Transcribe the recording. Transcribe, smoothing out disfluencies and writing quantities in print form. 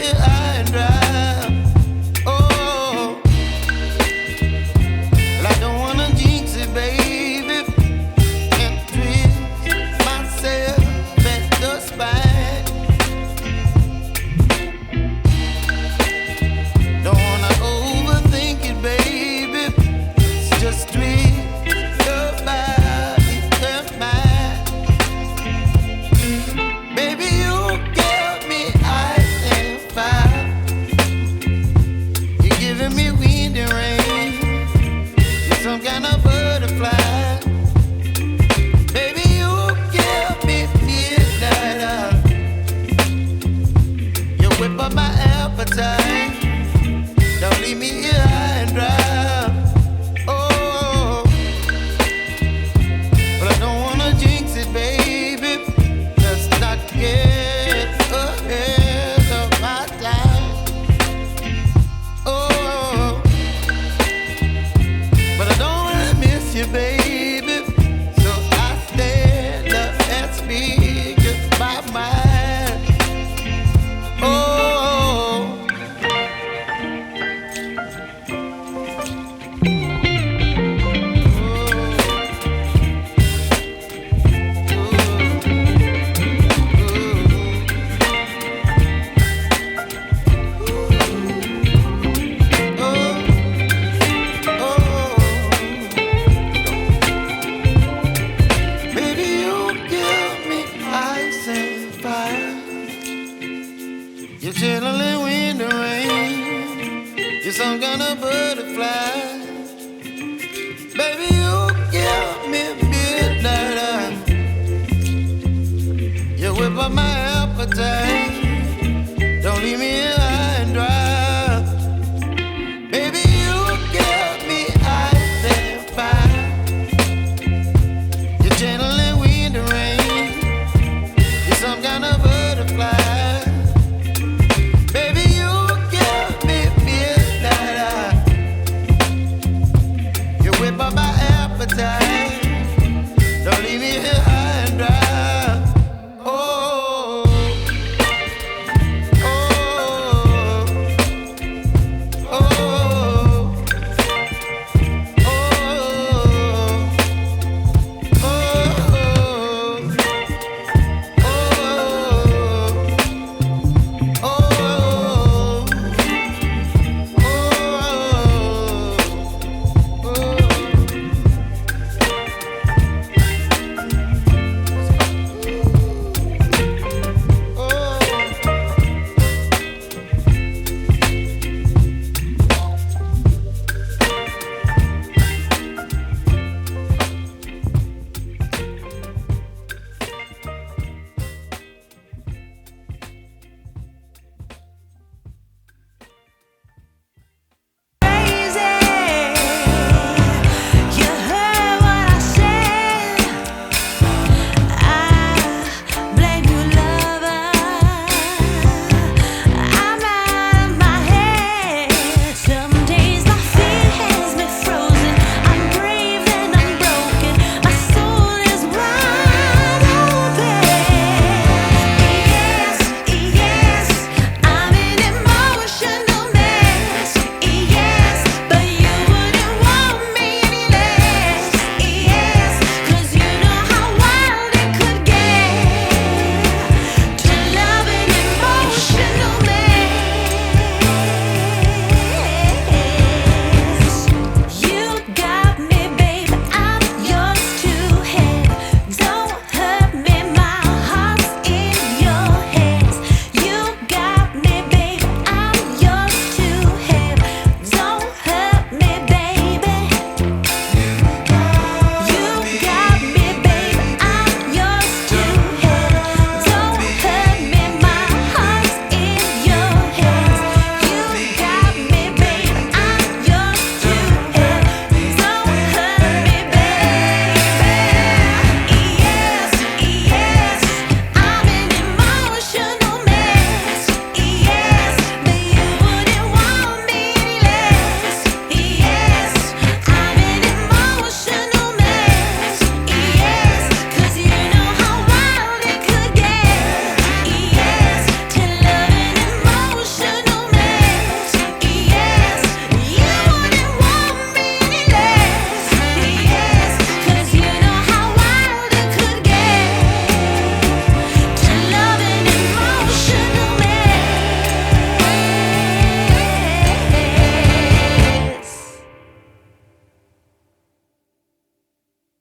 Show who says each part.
Speaker 1: here high and dry. Oh, well, I don't wanna jinx it, baby, and twist myself at the spine. Don't wanna overthink it, baby. It's just twist your body and mine. Baby, you give me ice and fire. You're giving me wind and rain. You're some kind of butterfly. Baby, you give me midnight. You whip up my appetite. Don't leave me here high and dry. Oh, but I don't wanna jinx it, baby. Let's not get ahead of my time. Oh, but I don't wanna miss you, baby. So I stand up and speak my mind. Oh. Baby, you give me ice and fire. You're chilling wind and rain. You're some kind of butterfly. Baby, you give me midnight. You whip up my appetite.